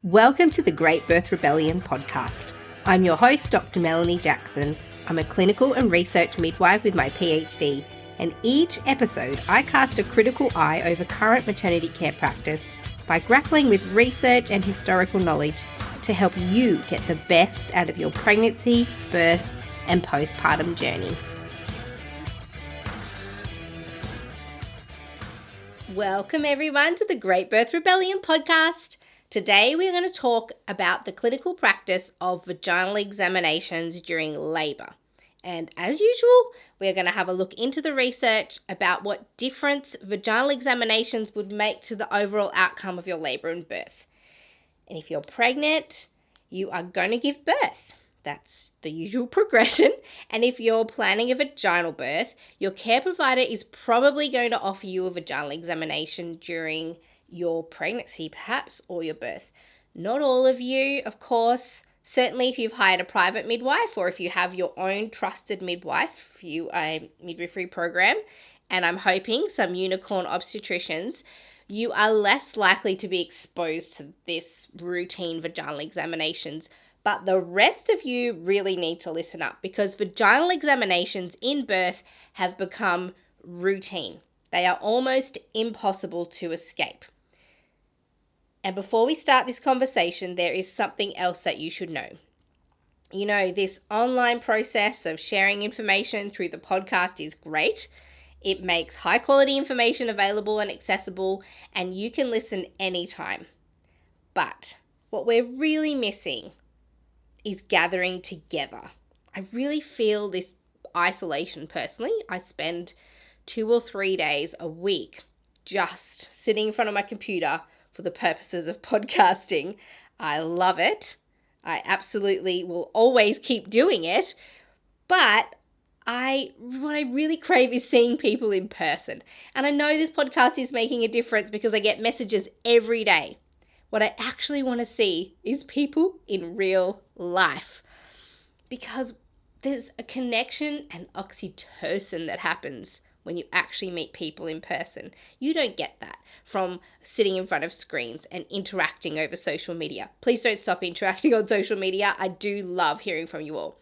Welcome to the Great Birth Rebellion podcast. I'm your host, Dr. Melanie Jackson. I'm a clinical and research midwife with my PhD, and each episode I cast a critical eye over current maternity care practice by grappling with research and historical knowledge to help you get the best out of your pregnancy, birth, and postpartum journey. Welcome everyone to the Great Birth Rebellion podcast. Today we're going to talk about the clinical practice of vaginal examinations during labour. And as usual, we're going to have a look into the research about what difference vaginal examinations would make to the overall outcome of your labour and birth. And if you're pregnant, you are going to give birth. That's the usual progression. And if you're planning a vaginal birth, your care provider is probably going to offer you a vaginal examination during your pregnancy perhaps, or your birth. Not all of you, of course. Certainly if you've hired a private midwife or if you have your own trusted midwife for a midwifery program, and I'm hoping some unicorn obstetricians, you are less likely to be exposed to this routine vaginal examinations. But the rest of you really need to listen up because vaginal examinations in birth have become routine. They are almost impossible to escape. And before we start this conversation, there is something else that you should know. You know, this online process of sharing information through the podcast is great. It makes high quality information available and accessible, and you can listen anytime. But what we're really missing is gathering together. I really feel this isolation personally. I spend 2 or 3 days a week just sitting in front of my computer for the purposes of podcasting. I love it. I absolutely will always keep doing it. But what I really crave is seeing people in person. And I know this podcast is making a difference because I get messages every day. What I actually want to see is people in real life. Because there's a connection and oxytocin that happens when you actually meet people in person. You don't get that from sitting in front of screens and interacting over social media. Please don't stop interacting on social media. I do love hearing from you all.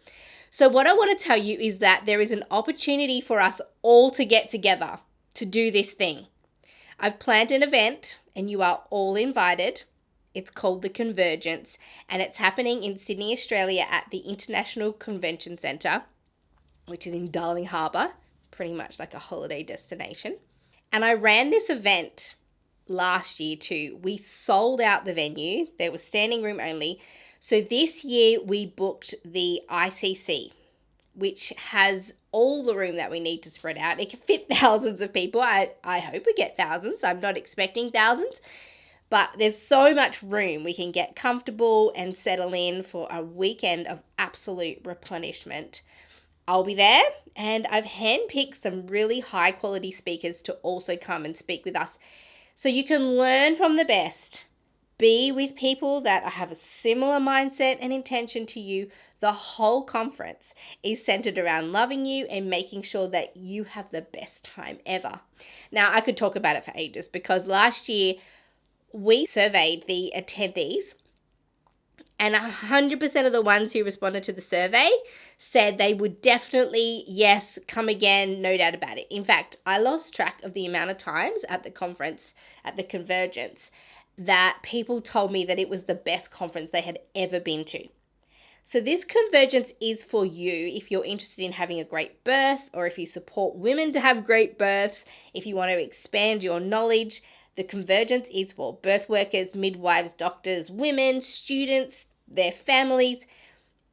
So what I want to tell you is that there is an opportunity for us all to get together to do this thing. I've planned an event and you are all invited. It's called the Convergence and it's happening in Sydney, Australia at the International Convention Centre, which is in Darling Harbour, pretty much like a holiday destination. And I ran this event last year too. We sold out the venue. There was standing room only. So this year we booked the ICC, which has all the room that we need to spread out. It can fit thousands of people. I hope we get thousands. I'm not expecting thousands. But there's so much room. We can get comfortable and settle in for a weekend of absolute replenishment. I'll be there, and I've handpicked some really high quality speakers to also come and speak with us. So you can learn from the best. Be with people that have a similar mindset and intention to you. The whole conference is centered around loving you and making sure that you have the best time ever. Now, I could talk about it for ages because last year we surveyed the attendees and 100% of the ones who responded to the survey said they would definitely, yes, come again, no doubt about it. In fact, I lost track of the amount of times at the conference, at the Convergence, that people told me that it was the best conference they had ever been to. So this Convergence is for you if you're interested in having a great birth or if you support women to have great births, if you want to expand your knowledge. The Convergence is for birth workers, midwives, doctors, women, students, their families,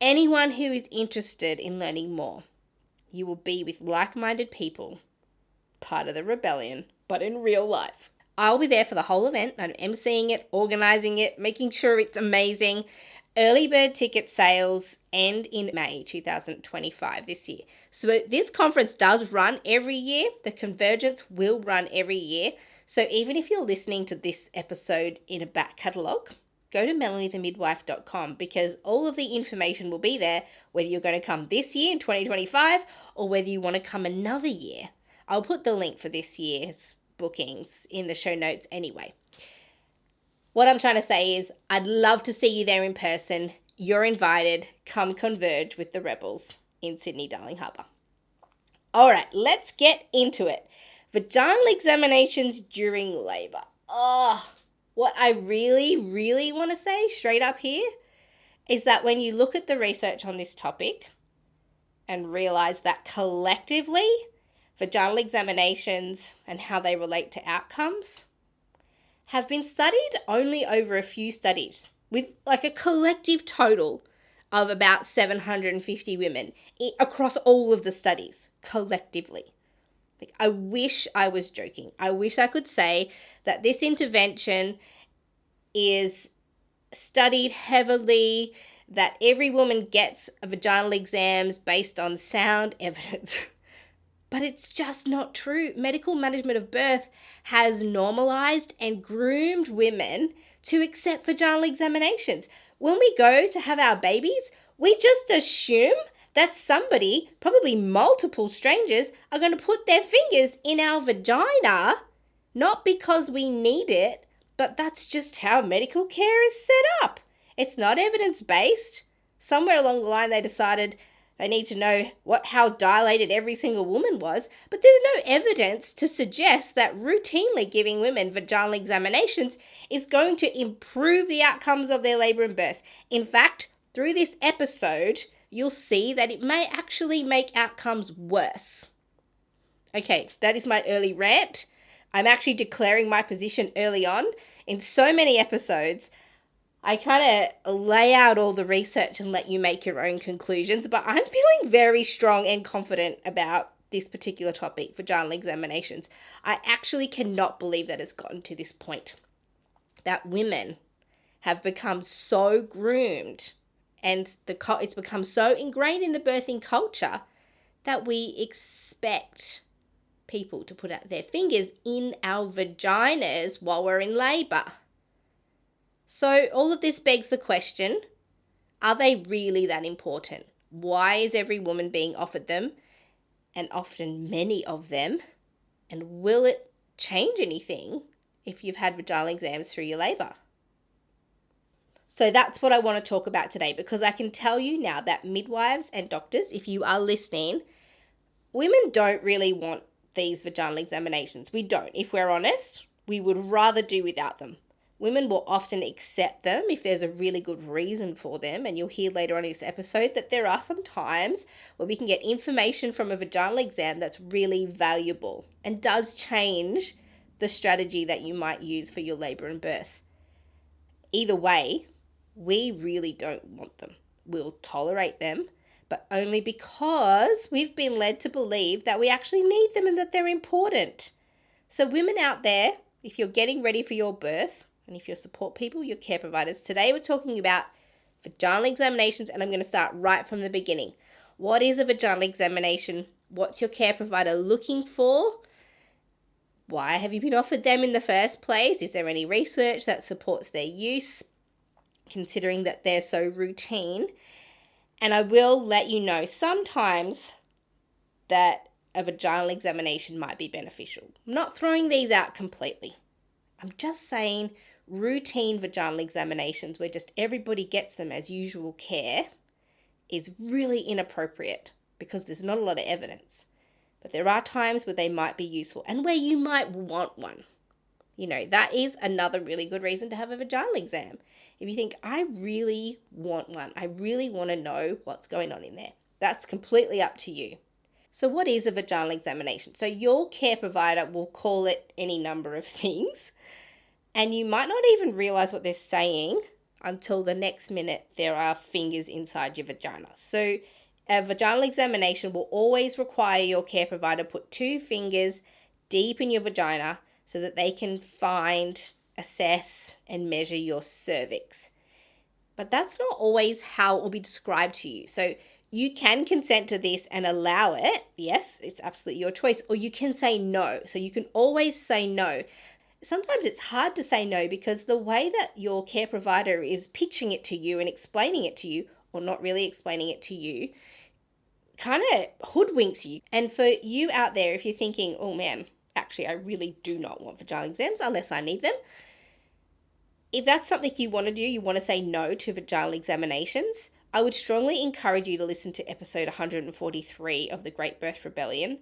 anyone who is interested in learning more. You will be with like-minded people, part of the rebellion, but in real life. I'll be there for the whole event. I'm emceeing it, organizing it, making sure it's amazing. Early bird ticket sales end in May 2025 this year. So this conference does run every year. The Convergence will run every year. So even if you're listening to this episode in a back catalogue, go to melaniethemidwife.com because all of the information will be there, whether you're going to come this year in 2025 or whether you want to come another year. I'll put the link for this year's bookings in the show notes anyway. What I'm trying to say is I'd love to see you there in person. You're invited. Come converge with the rebels in Sydney, Darling Harbour. All right, let's get into it. Vaginal examinations during labour. Oh, what I really, really want to say straight up here is that when you look at the research on this topic and realise that collectively, vaginal examinations and how they relate to outcomes have been studied only over a few studies with like a collective total of about 750 women across all of the studies collectively. Like, I wish I was joking. I wish I could say that this intervention is studied heavily, that every woman gets vaginal exams based on sound evidence. But it's just not true. Medical management of birth has normalized and groomed women to accept vaginal examinations. When we go to have our babies, we just assume that somebody, probably multiple strangers, are going to put their fingers in our vagina, not because we need it, but that's just how medical care is set up. It's not evidence-based. Somewhere along the line they decided they need to know how dilated every single woman was, but there's no evidence to suggest that routinely giving women vaginal examinations is going to improve the outcomes of their labour and birth. In fact, through this episode, you'll see that it may actually make outcomes worse. Okay, that is my early rant. I'm actually declaring my position early on. In so many episodes, I kind of lay out all the research and let you make your own conclusions, but I'm feeling very strong and confident about this particular topic, vaginal examinations. I actually cannot believe that it's gotten to this point, that women have become so groomed and it's become so ingrained in the birthing culture that we expect people to put out their fingers in our vaginas while we're in labour. So all of this begs the question, are they really that important? Why is every woman being offered them, and often many of them? And will it change anything if you've had vaginal exams through your labour? So that's what I want to talk about today, because I can tell you now that midwives and doctors, if you are listening, women don't really want these vaginal examinations. We don't. If we're honest, we would rather do without them. Women will often accept them if there's a really good reason for them, and you'll hear later on in this episode that there are some times where we can get information from a vaginal exam that's really valuable and does change the strategy that you might use for your labour and birth. Either way, we really don't want them. We'll tolerate them, but only because we've been led to believe that we actually need them and that they're important. So women out there, if you're getting ready for your birth, and if you're support people, your care providers, today we're talking about vaginal examinations, and I'm going to start right from the beginning. What is a vaginal examination? What's your care provider looking for? Why have you been offered them in the first place? Is there any research that supports their use, considering that they're so routine? And I will let you know sometimes that a vaginal examination might be beneficial. I'm not throwing these out completely. I'm just saying routine vaginal examinations where just everybody gets them as usual care is really inappropriate because there's not a lot of evidence. But there are times where they might be useful and where you might want one. You know, that is another really good reason to have a vaginal exam. If you think, I really want one, I really want to know what's going on in there, that's completely up to you. So what is a vaginal examination? So your care provider will call it any number of things, and you might not even realize what they're saying until the next minute there are fingers inside your vagina. So a vaginal examination will always require your care provider put 2 fingers deep in your vagina so that they can find, assess, and measure your cervix. But that's not always how it will be described to you. So you can consent to this and allow it. Yes, it's absolutely your choice. Or you can say no. So you can always say no. Sometimes it's hard to say no because the way that your care provider is pitching it to you and explaining it to you, or not really explaining it to you, kind of hoodwinks you. And for you out there, if you're thinking, oh man, actually I really do not want vaginal exams unless I need them, if that's something you want to do, you want to say no to vaginal examinations, I would strongly encourage you to listen to episode 143 of the Great Birth Rebellion.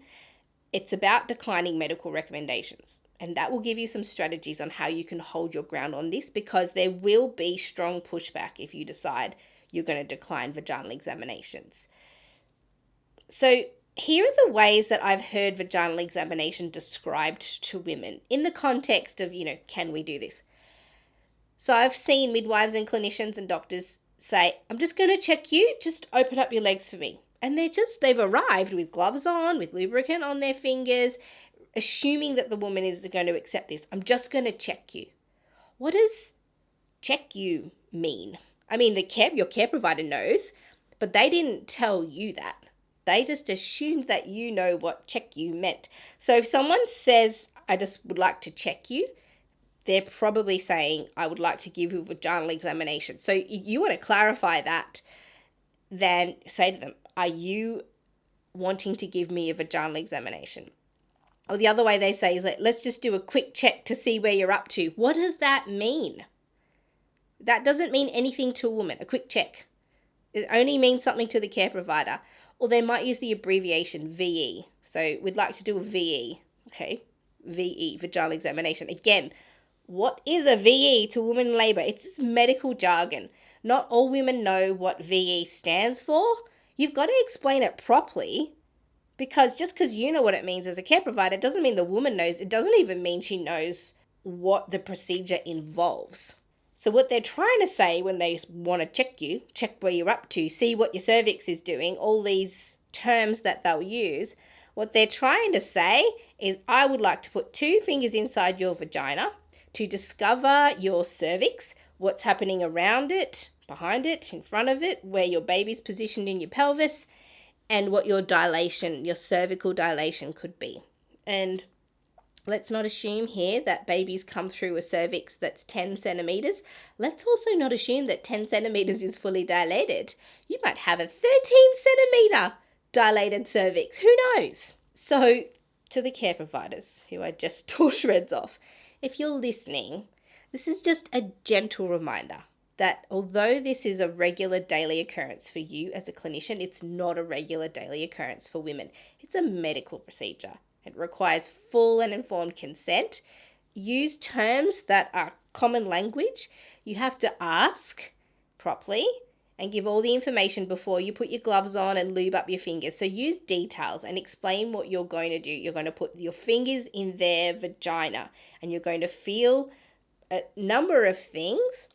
It's about declining medical recommendations, and that will give you some strategies on how you can hold your ground on this, because there will be strong pushback if you decide you're going to decline vaginal examinations. So here are the ways that I've heard vaginal examination described to women in the context of, can we do this? So I've seen midwives and clinicians and doctors say, I'm just going to check you, just open up your legs for me. And they've arrived with gloves on, with lubricant on their fingers, assuming that the woman is going to accept this. I'm just going to check you. What does check you mean? I mean, your care provider knows, but they didn't tell you that. They just assumed that you know what check you meant. So if someone says, I just would like to check you, they're probably saying, I would like to give you a vaginal examination. So if you want to clarify that, then say to them, are you wanting to give me a vaginal examination? Or the other way they say is, let's just do a quick check to see where you're up to. What does that mean? That doesn't mean anything to a woman, a quick check. It only means something to the care provider. Or they might use the abbreviation VE. So we'd like to do a VE. Okay, VE, vaginal examination. Again, what is a VE to women in labour? It's just medical jargon. Not all women know what VE stands for. You've got to explain it properly, because just because you know what it means as a care provider doesn't mean the woman knows. It doesn't even mean she knows what the procedure involves. So what they're trying to say when they want to check you, check where you're up to, see what your cervix is doing, all these terms that they'll use, what they're trying to say is, I would like to put 2 fingers inside your vagina to discover your cervix, what's happening around it, behind it, in front of it, where your baby's positioned in your pelvis, and what your dilation, your cervical dilation could be. And let's not assume here that babies come through a cervix that's 10 centimeters. Let's also not assume that 10 centimeters is fully dilated. You might have a 13 centimeter dilated cervix. Who knows? So to the care providers who I just tore shreds off, if you're listening, this is just a gentle reminder that although this is a regular daily occurrence for you as a clinician, it's not a regular daily occurrence for women. It's a medical procedure. It requires full and informed consent. Use terms that are common language. You have to ask properly and give all the information before you put your gloves on and lube up your fingers. So use details and explain what you're going to do. You're going to put your fingers in their vagina and you're going to feel a number of things.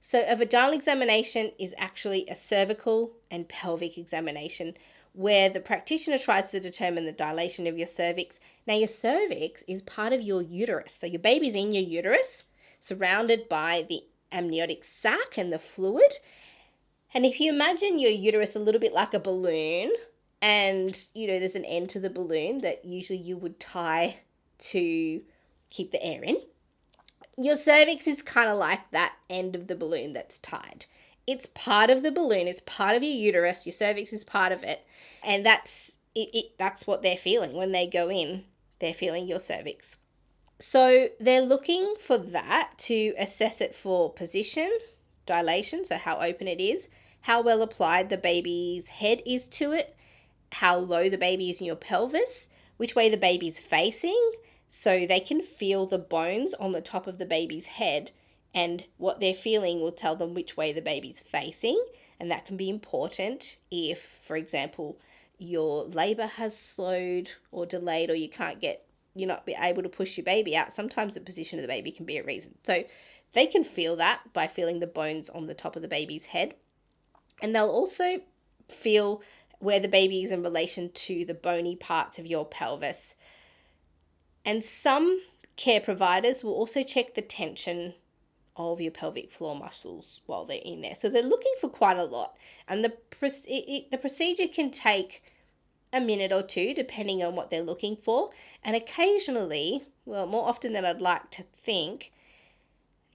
So a vaginal examination is actually a cervical and pelvic examination where the practitioner tries to determine the dilation of your cervix. Now, your cervix is part of your uterus. So your baby's in your uterus, surrounded by the amniotic sac and the fluid. And if you imagine your uterus a little bit like a balloon, and, there's an end to the balloon that usually you would tie to keep the air in, your cervix is kind of like that end of the balloon that's tied. It's part of the balloon. It's part of your uterus. Your cervix is part of it. And that's what they're feeling when they go in. They're feeling your cervix. So they're looking for that to assess it for position, dilation, so how open it is, how well applied the baby's head is to it, how low the baby is in your pelvis, which way the baby's facing, so they can feel the bones on the top of the baby's head, and what they're feeling will tell them which way the baby's facing. And that can be important if, for example, your labor has slowed or delayed, or you're not able to push your baby out. Sometimes the position of the baby can be a reason. So they can feel that by feeling the bones on the top of the baby's head. And they'll also feel where the baby is in relation to the bony parts of your pelvis. And some care providers will also check the tension of your pelvic floor muscles while they're in there. So they're looking for quite a lot. And the procedure can take a minute or two, depending on what they're looking for. And occasionally, well, more often than I'd like to think,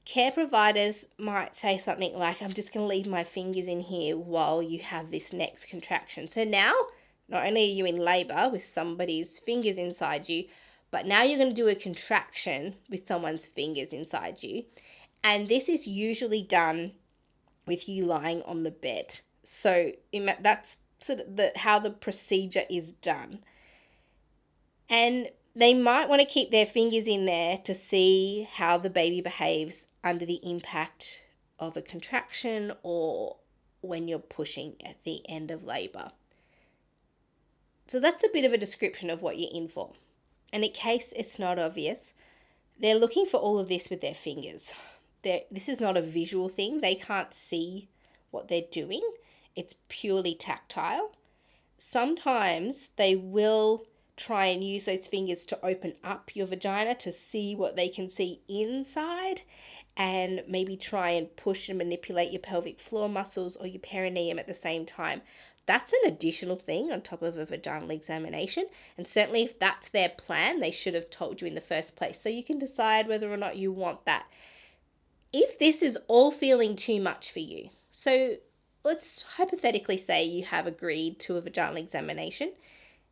care providers might say something like, I'm just going to leave my fingers in here while you have this next contraction. So now, not only are you in labor with somebody's fingers inside you, but now you're going to do a contraction with someone's fingers inside you. And this is usually done with you lying on the bed. So that's sort of how the procedure is done. And they might want to keep their fingers in there to see how the baby behaves under the impact of a contraction or when you're pushing at the end of labor. So that's a bit of a description of what you're in for. And in case it's not obvious, they're looking for all of this with their fingers. This is not a visual thing. They can't see what they're doing. It's purely tactile. Sometimes they will try and use those fingers to open up your vagina to see what they can see inside, and maybe try and push and manipulate your pelvic floor muscles or your perineum at the same time. That's an additional thing on top of a vaginal examination. And certainly if that's their plan, they should have told you in the first place. So you can decide whether or not you want that. If this is all feeling too much for you, so let's hypothetically say you have agreed to a vaginal examination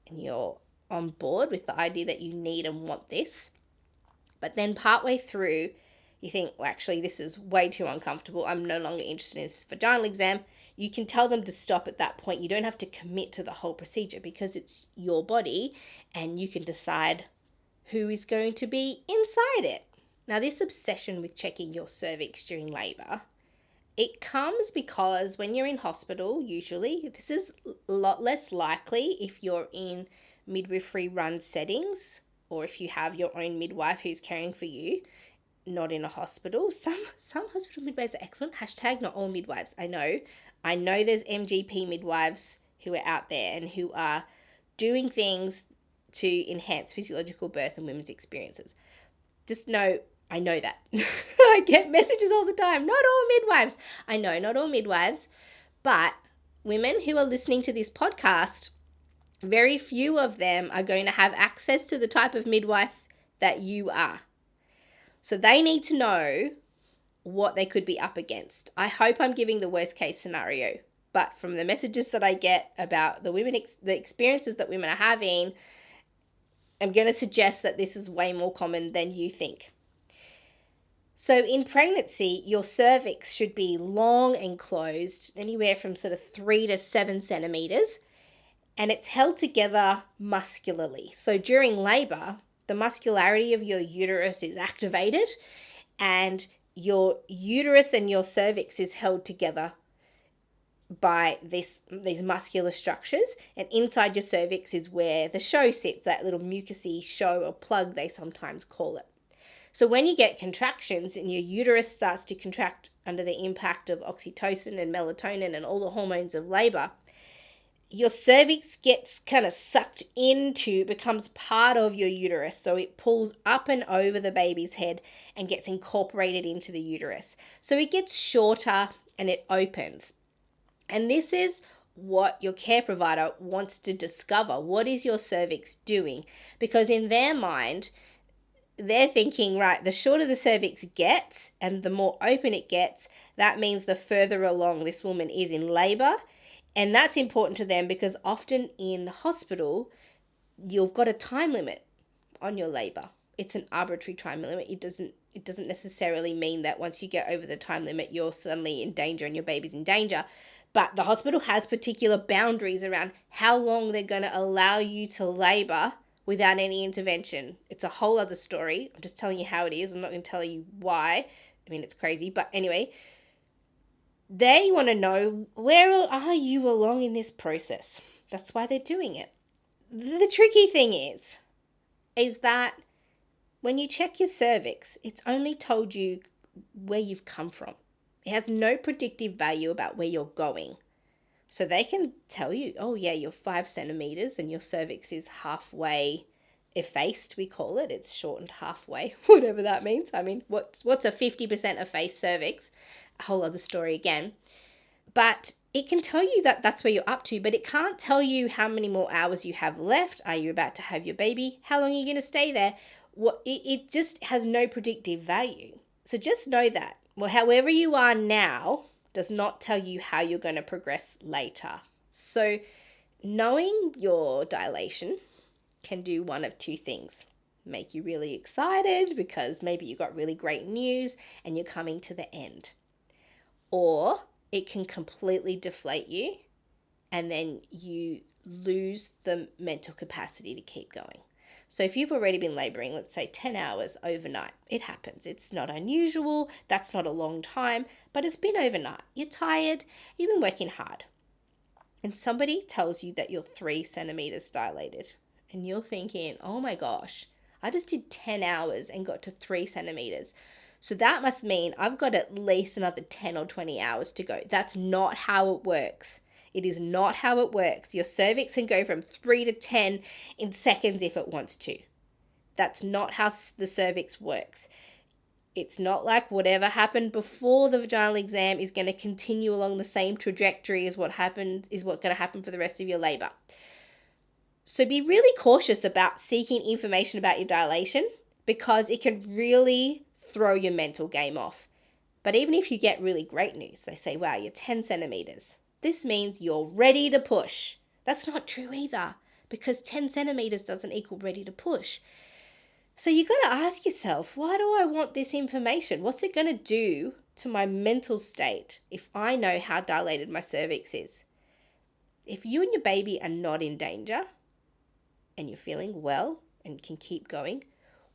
and you're on board with the idea that you need and want this, but then partway through you think, well, actually this is way too uncomfortable, I'm no longer interested in this vaginal exam, you can tell them to stop at that point. You don't have to commit to the whole procedure because it's your body and you can decide who is going to be inside it. Now, this obsession with checking your cervix during labor, it comes because when you're in hospital, usually, this is a lot less likely if you're in midwifery run settings or if you have your own midwife who's caring for you, not in a hospital. Some hospital midwives are excellent. # not all midwives. I know there's MGP midwives who are out there and who are doing things to enhance physiological birth and women's experiences. Just know, I know that. I get messages all the time. Not all midwives. I know, not all midwives. But women who are listening to this podcast, very few of them are going to have access to the type of midwife that you are. So they need to know what they could be up against. I hope I'm giving the worst case scenario, but from the messages that I get about the experiences that women are having, I'm going to suggest that this is way more common than you think. So in pregnancy, your cervix should be long and closed, anywhere from sort of 3 to 7 centimeters, and it's held together muscularly. So during labor, the muscularity of your uterus is activated, and your uterus and your cervix is held together by these muscular structures, and inside your cervix is where the show sits, that little mucousy show or plug they sometimes call it. So when you get contractions and your uterus starts to contract under the impact of oxytocin and melatonin and all the hormones of labor, your cervix gets kind of sucked into, becomes part of your uterus. So it pulls up and over the baby's head and gets incorporated into the uterus. So it gets shorter and it opens. And this is what your care provider wants to discover. What is your cervix doing? Because in their mind, they're thinking, right, the shorter the cervix gets and the more open it gets, that means the further along this woman is in labor. And that's important to them because often in hospital, you've got a time limit on your labor. It's an arbitrary time limit. It doesn't necessarily mean that once you get over the time limit, you're suddenly in danger and your baby's in danger. But the hospital has particular boundaries around how long they're going to allow you to labor without any intervention. It's a whole other story. I'm just telling you how it is. I'm not going to tell you why. I mean, it's crazy. But anyway, they want to know, where are you along in this process? That's why they're doing it. The tricky thing is that when you check your cervix, it's only told you where you've come from. It has no predictive value about where you're going. So they can tell you, oh yeah, you're 5 centimeters and your cervix is halfway effaced, we call it. It's shortened halfway, whatever that means. I mean, what's a 50% effaced cervix? A whole other story again. But it can tell you that that's where you're up to, but it can't tell you how many more hours you have left. Are you about to have your baby? How long are you going to stay there? It just has no predictive value. So just know that. Well, however you are now does not tell you how you're going to progress later. So knowing your dilation can do one of two things. make you really excited because maybe you got really great news and you're coming to the end. Or it can completely deflate you and then you lose the mental capacity to keep going. So if you've already been laboring, let's say 10 hours overnight, it happens. It's not unusual. That's not a long time, but it's been overnight. You're tired. You've been working hard. And somebody tells you that you're 3 centimeters dilated. And you're thinking, oh my gosh, I just did 10 hours and got to 3 centimeters. So that must mean I've got at least another 10 or 20 hours to go. That's not how it works. It is not how it works. Your cervix can go from 3 to 10 in seconds if it wants to. That's not how the cervix works. It's not like whatever happened before the vaginal exam is going to continue along the same trajectory as what's going to happen for the rest of your labor. So be really cautious about seeking information about your dilation because it can really throw your mental game off. But even if you get really great news, they say, wow, you're 10 centimeters. This means you're ready to push. That's not true either because 10 centimeters doesn't equal ready to push. So you got to ask yourself, why do I want this information? What's it going to do to my mental state if I know how dilated my cervix is? If you and your baby are not in danger and you're feeling well and can keep going,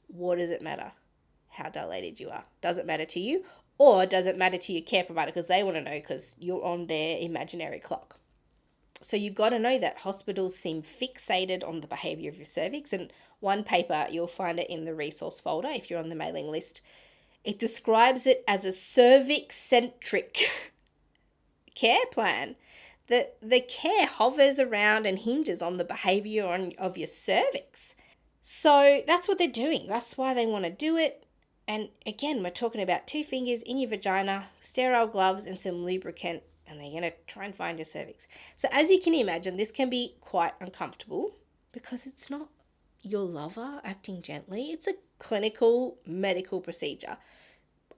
what does it matter how dilated you are? Does it matter to you or does it matter to your care provider because they want to know because you're on their imaginary clock? So you've got to know that hospitals seem fixated on the behaviour of your cervix. And one paper, you'll find it in the resource folder if you're on the mailing list. It describes it as a cervix-centric care plan. The care hovers around and hinges on the behaviour of your cervix. So that's what they're doing. That's why they want to do it. And again, we're talking about 2 fingers in your vagina, sterile gloves and some lubricant, and they're going to try and find your cervix. So as you can imagine, this can be quite uncomfortable because it's not your lover acting gently. It's a clinical medical procedure,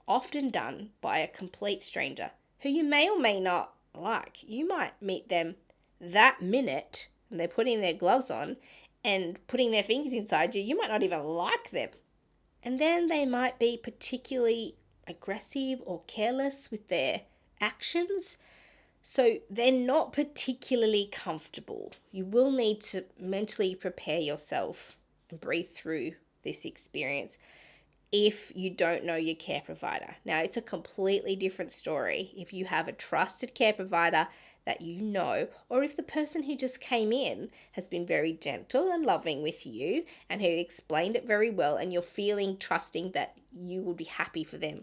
often done by a complete stranger who you may or may not like. You might meet them that minute and they're putting their gloves on and putting their fingers inside you. You might not even like them. And then they might be particularly aggressive or careless with their actions. So they're not particularly comfortable. You will need to mentally prepare yourself and breathe through this experience if you don't know your care provider. Now, it's a completely different story if you have a trusted care provider that you know, or if the person who just came in has been very gentle and loving with you and who explained it very well and you're feeling trusting that you will be happy for them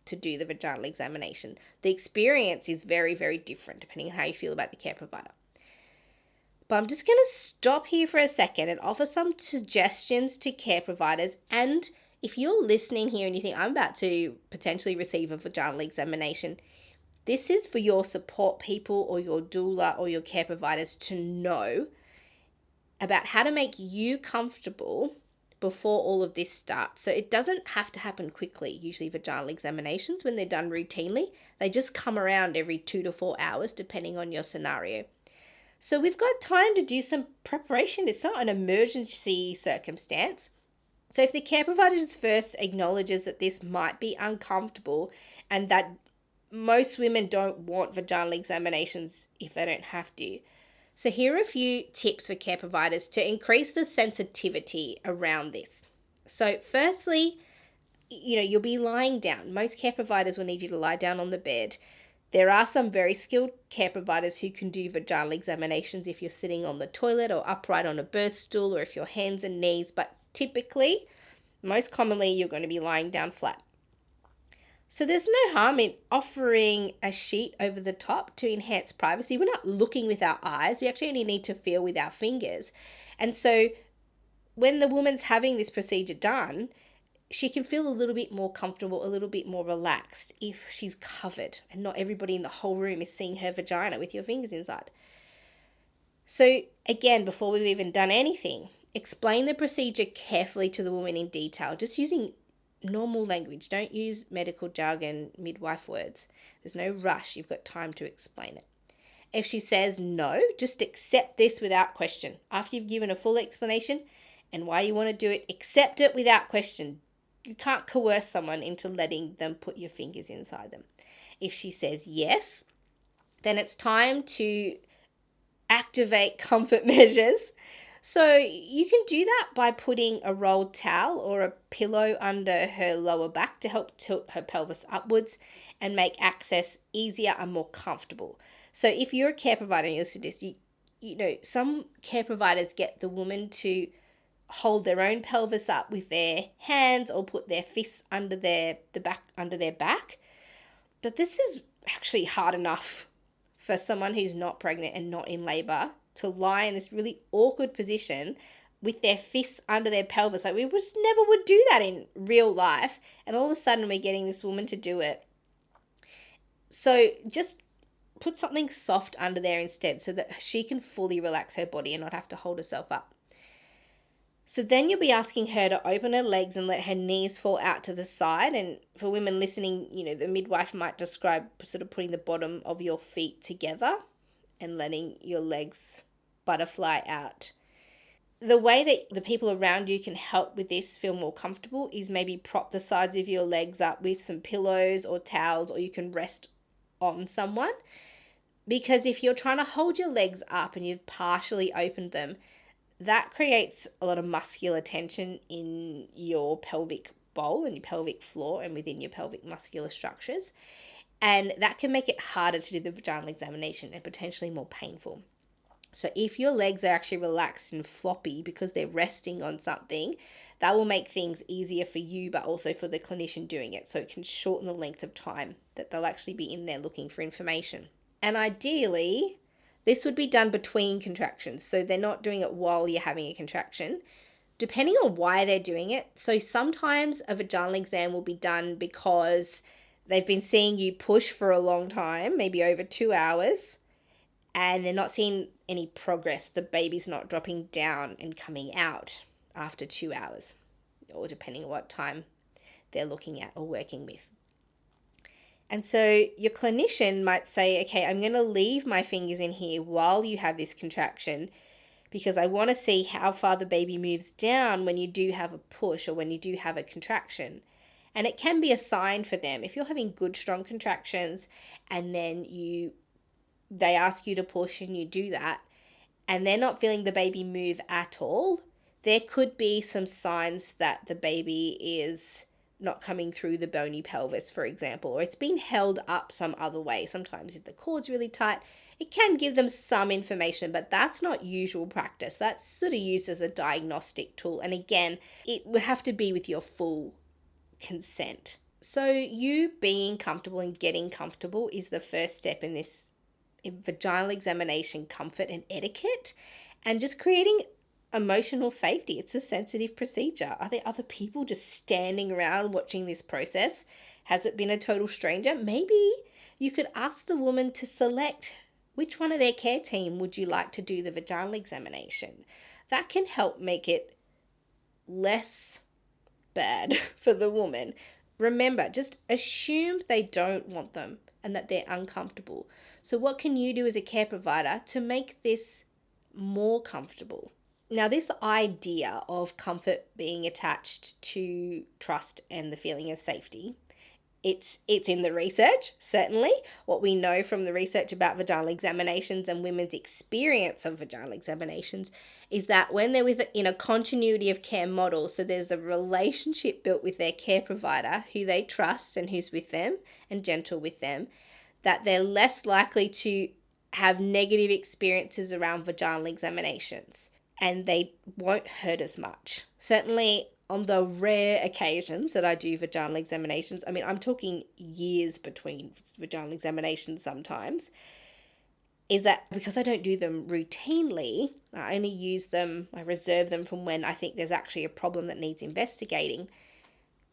to do the vaginal examination. The experience is very, very different depending on how you feel about the care provider. But I'm just going to stop here for a second and offer some suggestions to care providers. And if you're listening here and you think I'm about to potentially receive a vaginal examination, this is for your support people or your doula or your care providers to know about how to make you comfortable before all of this starts. So it doesn't have to happen quickly. Usually vaginal examinations, when they're done routinely, they just come around every 2 to 4 hours depending on your scenario. So we've got time to do some preparation. It's not an emergency circumstance. So if the care provider just first acknowledges that this might be uncomfortable and that most women don't want vaginal examinations if they don't have to. So here are a few tips for care providers to increase the sensitivity around this. So firstly, you'll be lying down. Most care providers will need you to lie down on the bed. There are some very skilled care providers who can do vaginal examinations if you're sitting on the toilet or upright on a birth stool or if you're hands and knees, but typically, most commonly, you're going to be lying down flat. So there's no harm in offering a sheet over the top to enhance privacy. We're not looking with our eyes. We actually only need to feel with our fingers. And so when the woman's having this procedure done, she can feel a little bit more comfortable, a little bit more relaxed if she's covered and not everybody in the whole room is seeing her vagina with your fingers inside. So again, before we've even done anything, explain the procedure carefully to the woman in detail, just using normal language. Don't use medical jargon, midwife words. There's no rush. You've got time to explain it. If she says no, just accept this without question. After you've given a full explanation, and why you want to do it. Accept it without question. You can't coerce someone into letting them put your fingers inside them. If she says yes, then it's time to activate comfort measures. So you can do that by putting a rolled towel or a pillow under her lower back to help tilt her pelvis upwards and make access easier and more comfortable. So if you're a care provider and you listen to this, you know, some care providers get the woman to hold their own pelvis up with their hands or put their fists under their back. But this is actually hard enough for someone who's not pregnant and not in labor to lie in this really awkward position with their fists under their pelvis. Like, we just never would do that in real life. And all of a sudden we're getting this woman to do it. So just put something soft under there instead so that she can fully relax her body and not have to hold herself up. So then you'll be asking her to open her legs and let her knees fall out to the side. And for women listening, you know, the midwife might describe sort of putting the bottom of your feet together and letting your legs butterfly out. The way that the people around you can help with this feel more comfortable is maybe prop the sides of your legs up with some pillows or towels, or you can rest on someone. Because if you're trying to hold your legs up and you've partially opened them, that creates a lot of muscular tension in your pelvic bowl and your pelvic floor and within your pelvic muscular structures. And that can make it harder to do the vaginal examination and potentially more painful. So if your legs are actually relaxed and floppy because they're resting on something, that will make things easier for you, but also for the clinician doing it. So it can shorten the length of time that they'll actually be in there looking for information. And ideally, this would be done between contractions. So they're not doing it while you're having a contraction, depending on why they're doing it. So sometimes a vaginal exam will be done because they've been seeing you push for a long time, maybe over 2 hours, and they're not seeing any progress. The baby's not dropping down and coming out after 2 hours, or depending on what time they're looking at or working with. And so your clinician might say, okay, I'm going to leave my fingers in here while you have this contraction because I want to see how far the baby moves down when you do have a push or when you do have a contraction. And it can be a sign for them. If you're having good, strong contractions and then they ask you to push and you do that, and they're not feeling the baby move at all, there could be some signs that the baby is not coming through the bony pelvis, for example, or it's been held up some other way. Sometimes if the cord's really tight, it can give them some information, but that's not usual practice. That's sort of used as a diagnostic tool. And again, it would have to be with your full consent. So you being comfortable and getting comfortable is the first step in this vaginal examination comfort and etiquette, and just creating emotional safety. It's a sensitive procedure. Are there other people just standing around watching this process? Has it been a total stranger? Maybe you could ask the woman to select which one of their care team would you like to do the vaginal examination. That can help make it less bad for the woman. Remember, just assume they don't want them and that they're uncomfortable. So what can you do as a care provider to make this more comfortable? Now, this idea of comfort being attached to trust and the feeling of safety, it's in the research, certainly. What we know from the research about vaginal examinations and women's experience of vaginal examinations is that when they're in a continuity of care model, so there's a relationship built with their care provider who they trust and who's with them and gentle with them, that they're less likely to have negative experiences around vaginal examinations. And they won't hurt as much. Certainly on the rare occasions that I do vaginal examinations, I mean, I'm talking years between vaginal examinations sometimes, is that because I don't do them routinely, I only use them, I reserve them from when I think there's actually a problem that needs investigating.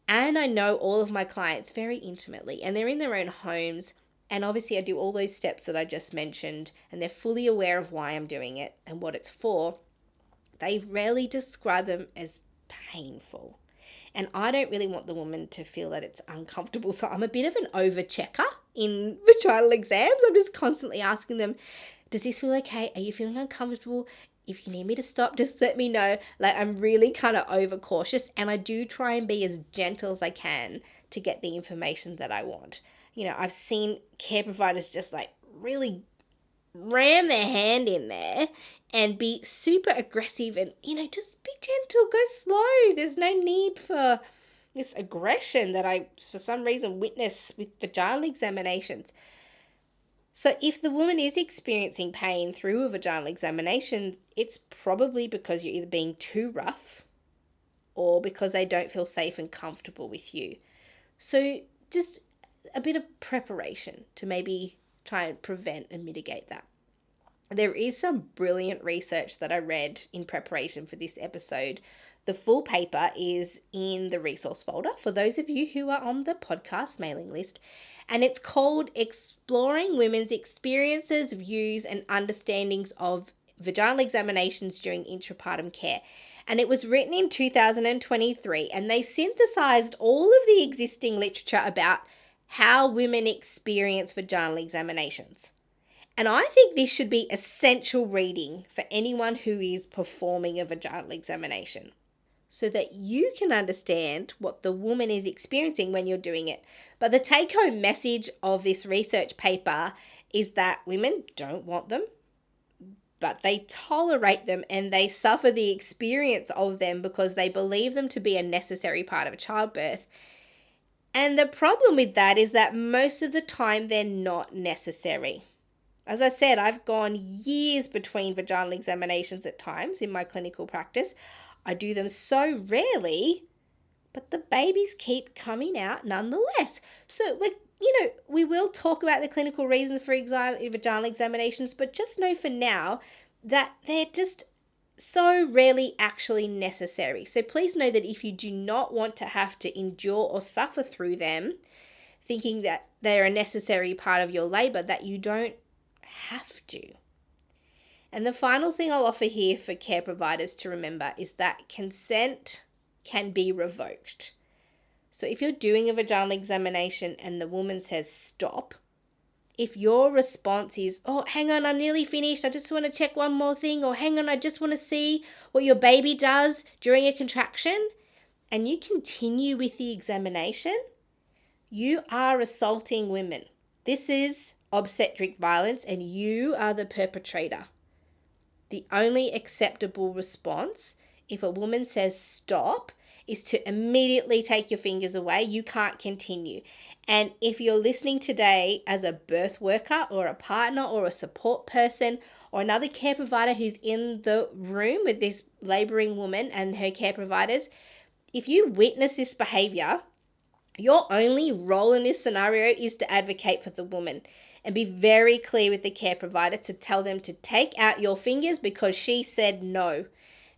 And I know all of my clients very intimately, and they're in their own homes. And obviously I do all those steps that I just mentioned, and they're fully aware of why I'm doing it and what it's for. They rarely describe them as painful. And I don't really want the woman to feel that it's uncomfortable. So I'm a bit of an over-checker in vaginal exams. I'm just constantly asking them, does this feel okay? Are you feeling uncomfortable? if you need me to stop, just let me know. Like, I'm really kind of overcautious, and I do try and be as gentle as I can to get the information that I want. I've seen care providers just like really ram their hand in there and be super aggressive and, just be gentle, go slow. There's no need for this aggression that I, for some reason, witness with vaginal examinations. So if the woman is experiencing pain through a vaginal examination, it's probably because you're either being too rough or because they don't feel safe and comfortable with you. So just a bit of preparation to maybe try and prevent and mitigate that. There is some brilliant research that I read in preparation for this episode. The full paper is in the resource folder for those of you who are on the podcast mailing list, and it's called Exploring Women's Experiences, Views, and Understandings of Vaginal Examinations During Intrapartum Care. And it was written in 2023, and they synthesized all of the existing literature about how women experience vaginal examinations. And I think this should be essential reading for anyone who is performing a vaginal examination, so that you can understand what the woman is experiencing when you're doing it. But the take-home message of this research paper is that women don't want them, but they tolerate them and they suffer the experience of them because they believe them to be a necessary part of childbirth. And the problem with that is that most of the time they're not necessary. As I said, I've gone years between vaginal examinations at times in my clinical practice. I do them so rarely, but the babies keep coming out nonetheless. So, we will talk about the clinical reasons for vaginal examinations, but just know for now that they're just so rarely actually necessary. So please know that if you do not want to have to endure or suffer through them, thinking that they're a necessary part of your labor, that you don't have to. And the final thing I'll offer here for care providers to remember is that consent can be revoked. So if you're doing a vaginal examination and the woman says stop, if your response is, oh, hang on, I'm nearly finished, I just want to check one more thing, or hang on, I just want to see what your baby does during a contraction, and you continue with the examination, you are assaulting women. This is obstetric violence and you are the perpetrator. The only acceptable response if a woman says stop is to immediately take your fingers away. You can't continue. And if you're listening today as a birth worker or a partner or a support person or another care provider who's in the room with this laboring woman and her care providers, if you witness this behavior, your only role in this scenario is to advocate for the woman and be very clear with the care provider to tell them to take out your fingers because she said no.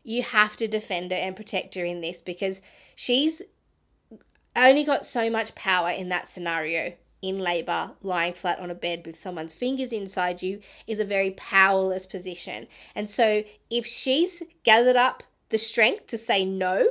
You have to defend her and protect her in this because she's only got so much power in that scenario. In labor, lying flat on a bed with someone's fingers inside you is a very powerless position. And so if she's gathered up the strength to say no,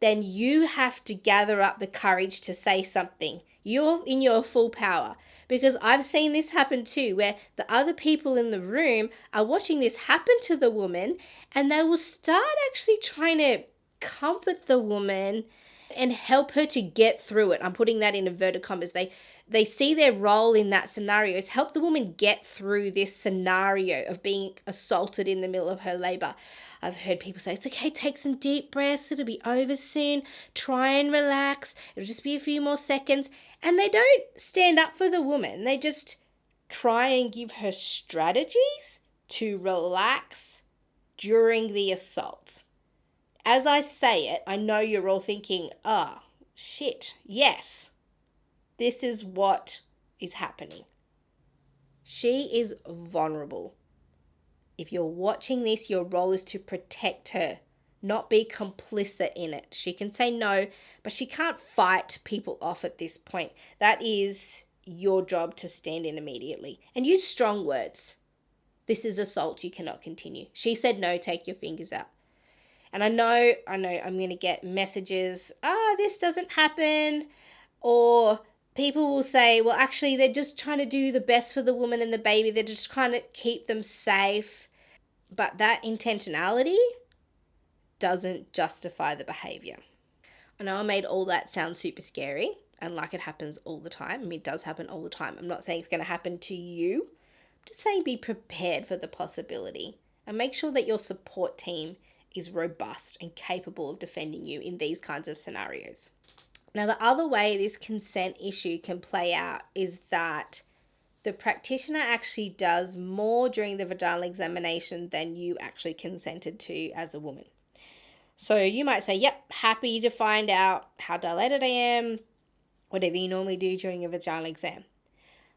then you have to gather up the courage to say something. You're in your full power. Because I've seen this happen too, where the other people in the room are watching this happen to the woman and they will start actually trying to comfort the woman and help her to get through it. I'm putting that in inverted commas. They see their role in that scenario is help the woman get through this scenario of being assaulted in the middle of her labor. I've heard people say, it's okay, take some deep breaths, it'll be over soon, try and relax, it'll just be a few more seconds. And they don't stand up for the woman. They just try and give her strategies to relax during the assault. As I say it, I know you're all thinking, oh, shit, yes, this is what is happening. She is vulnerable. If you're watching this, your role is to protect her, not be complicit in it. She can say no, but she can't fight people off at this point. That is your job to stand in immediately and use strong words. This is assault. You cannot continue. She said no, take your fingers out. And I know I'm going to get messages, this doesn't happen. Or people will say, well, actually, they're just trying to do the best for the woman and the baby. They're just trying to keep them safe. But that intentionality doesn't justify the behavior. I know I made all that sound super scary and like it happens all the time. I mean, it does happen all the time. I'm not saying it's going to happen to you. I'm just saying be prepared for the possibility and make sure that your support team is robust and capable of defending you in these kinds of scenarios. Now, the other way this consent issue can play out is that the practitioner actually does more during the vaginal examination than you actually consented to as a woman. So you might say, yep, happy to find out how dilated I am, whatever you normally do during a vaginal exam.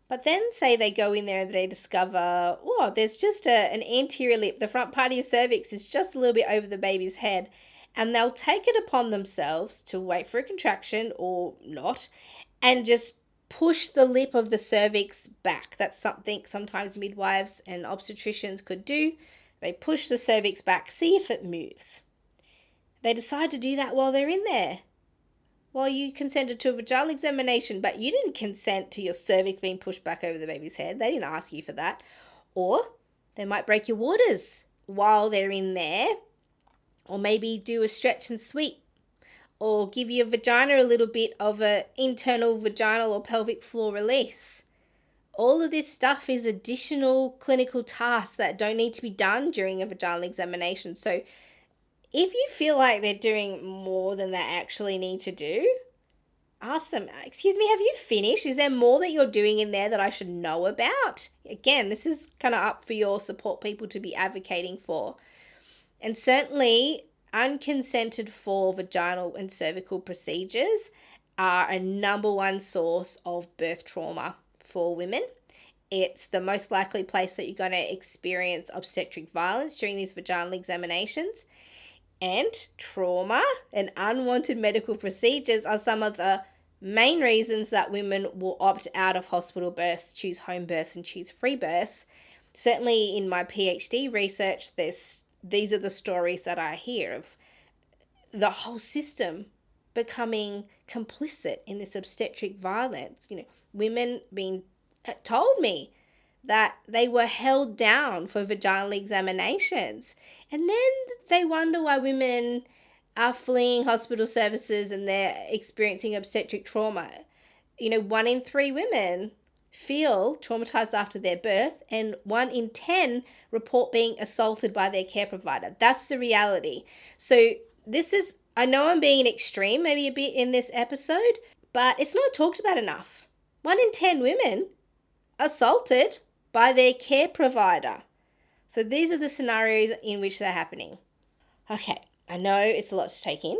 But then say they go in there and they discover, oh, there's just an anterior lip. The front part of your cervix is just a little bit over the baby's head. And they'll take it upon themselves to wait for a contraction or not and just push the lip of the cervix back. That's something sometimes midwives and obstetricians could do. They push the cervix back, see if it moves. They decide to do that while they're in there. Well, you consented to a vaginal examination, but you didn't consent to your cervix being pushed back over the baby's head. They didn't ask you for that. Or they might break your waters while they're in there. Or maybe do a stretch and sweep. Or give your vagina a little bit of an internal vaginal or pelvic floor release. All of this stuff is additional clinical tasks that don't need to be done during a vaginal examination. So if you feel like they're doing more than they actually need to do, ask them, excuse me, have you finished? Is there more that you're doing in there that I should know about? Again, this is kind of up for your support people to be advocating for. And certainly unconsented for vaginal and cervical procedures are a number one source of birth trauma for women. It's the most likely place that you're going to experience obstetric violence during these vaginal examinations. And trauma and unwanted medical procedures are some of the main reasons that women will opt out of hospital births, choose home births, and choose free births. Certainly in my PhD research, these are the stories that I hear of the whole system becoming complicit in this obstetric violence. Women being told me that they were held down for vaginal examinations. And then they wonder why women are fleeing hospital services and they're experiencing obstetric trauma. 1 in 3 women feel traumatized after their birth, and 1 in 10 report being assaulted by their care provider. That's the reality. So I know I'm being extreme maybe a bit in this episode, but it's not talked about enough. 1 in 10 women assaulted by their care provider. So these are the scenarios in which they're happening. Okay, I know it's a lot to take in.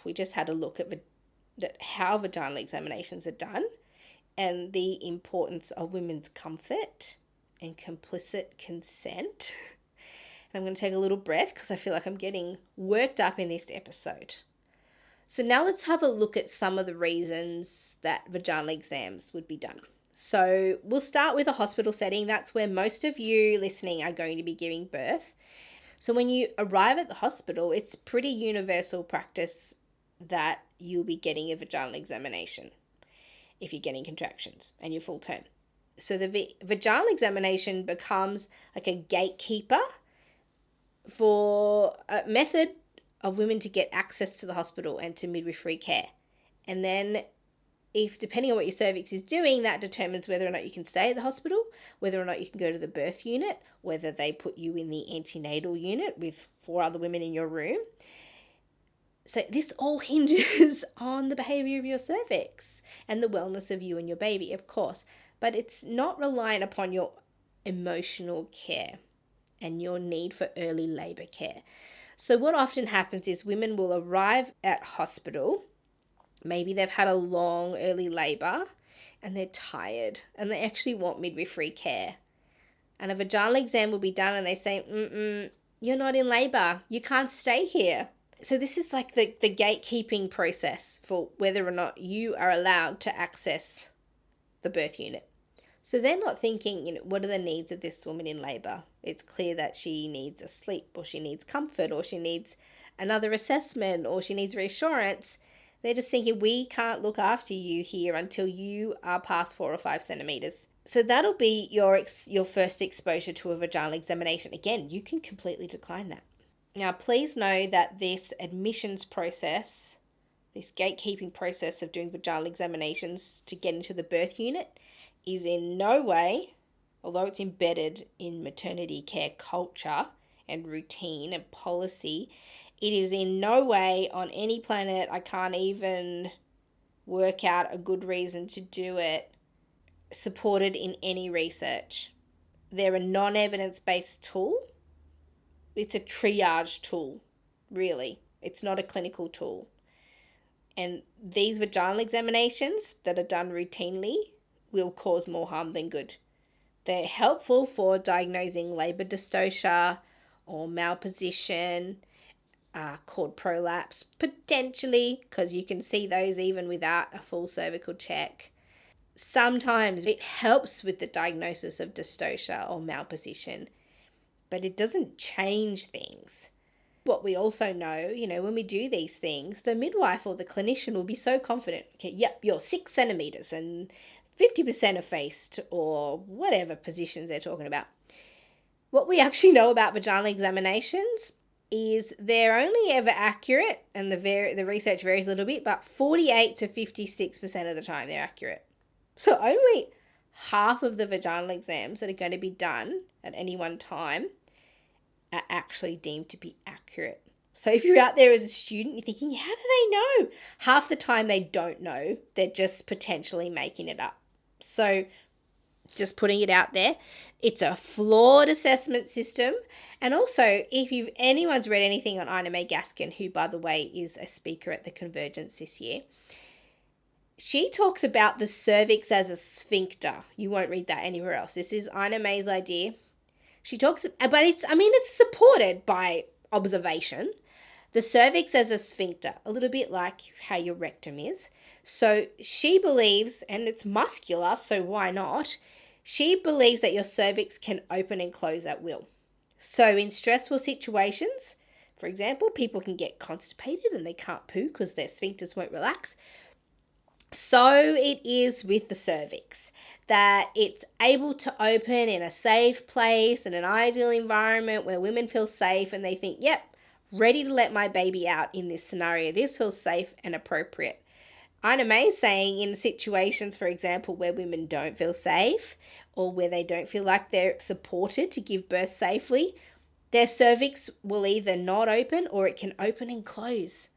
We just had a look at how vaginal examinations are done and the importance of women's comfort and complicit consent. And I'm going to take a little breath because I feel like I'm getting worked up in this episode. So now let's have a look at some of the reasons that vaginal exams would be done. So we'll start with a hospital setting. That's where most of you listening are going to be giving birth. So when you arrive at the hospital, it's pretty universal practice that you'll be getting a vaginal examination if you're getting contractions and you're full term. So the vaginal examination becomes like a gatekeeper for a method of women to get access to the hospital and to midwifery care. And then depending on what your cervix is doing, that determines whether or not you can stay at the hospital, whether or not you can go to the birth unit, whether they put you in the antenatal unit with 4 other women in your room. So this all hinges on the behavior of your cervix and the wellness of you and your baby, of course. But it's not reliant upon your emotional care and your need for early labor care. So what often happens is women will arrive at hospital. Maybe they've had a long early labor and they're tired and they actually want midwifery care. And a vaginal exam will be done and they say, you're not in labor. You can't stay here. So this is like the gatekeeping process for whether or not you are allowed to access the birth unit. So they're not thinking, what are the needs of this woman in labor? It's clear that she needs a sleep, or she needs comfort, or she needs another assessment, or she needs reassurance. They're just thinking, we can't look after you here until you are past 4 or 5 centimeters. So that'll be your first exposure to a vaginal examination. Again, you can completely decline that. Now, please know that this admissions process, this gatekeeping process of doing vaginal examinations to get into the birth unit, is in no way, although it's embedded in maternity care culture and routine and policy, it is in no way on any planet, I can't even work out a good reason to do it, supported in any research. They're a non-evidence-based tool. It's a triage tool, really. It's not a clinical tool. And these vaginal examinations that are done routinely will cause more harm than good. They're helpful for diagnosing labor dystocia or malposition, cord prolapse, potentially, because you can see those even without a full cervical check. Sometimes it helps with the diagnosis of dystocia or malposition, but it doesn't change things. What we also know, when we do these things, the midwife or the clinician will be so confident. Okay, yep, you're 6 centimeters and 50% effaced, or whatever positions they're talking about. What we actually know about vaginal examinations is they're only ever accurate, and the research varies a little bit, but 48 to 56% of the time they're accurate. So only half of the vaginal exams that are going to be done at any one time are actually deemed to be accurate. So if you're out there as a student, you're thinking, how do they know? Half the time they don't know. They're just potentially making it up. So just putting it out there, it's a flawed assessment system. And also, if anyone's read anything on Ina May Gaskin, who, by the way, is a speaker at the Convergence this year, she talks about the cervix as a sphincter. You won't read that anywhere else. This is Ina May's idea. She talks, but it's supported by observation. The cervix as a sphincter, a little bit like how your rectum is. So she believes, and it's muscular, so why not? She believes that your cervix can open and close at will. So in stressful situations, for example, people can get constipated and they can't poo because their sphincters won't relax. So it is with the cervix, that it's able to open in a safe place, in an ideal environment where women feel safe and they think, yep, ready to let my baby out in this scenario. This feels safe and appropriate. Ina May is saying in situations, for example, where women don't feel safe or where they don't feel like they're supported to give birth safely, their cervix will either not open or it can open and close.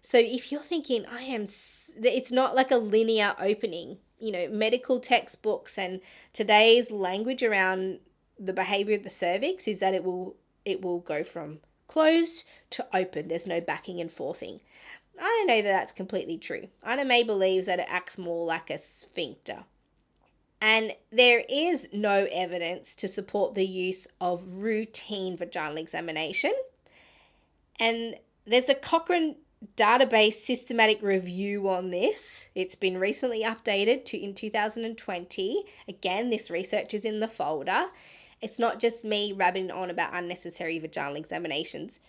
So if you're thinking, it's not like a linear opening. Medical textbooks and today's language around the behavior of the cervix is that it will go from closed to open. There's no backing and forthing. I don't know that that's completely true. Ina May believes that it acts more like a sphincter. And there is no evidence to support the use of routine vaginal examination. And there's a Cochrane database systematic review on this. It's been recently updated in 2020. Again, this research is in the folder. It's not just me rabbiting on about unnecessary vaginal examinations.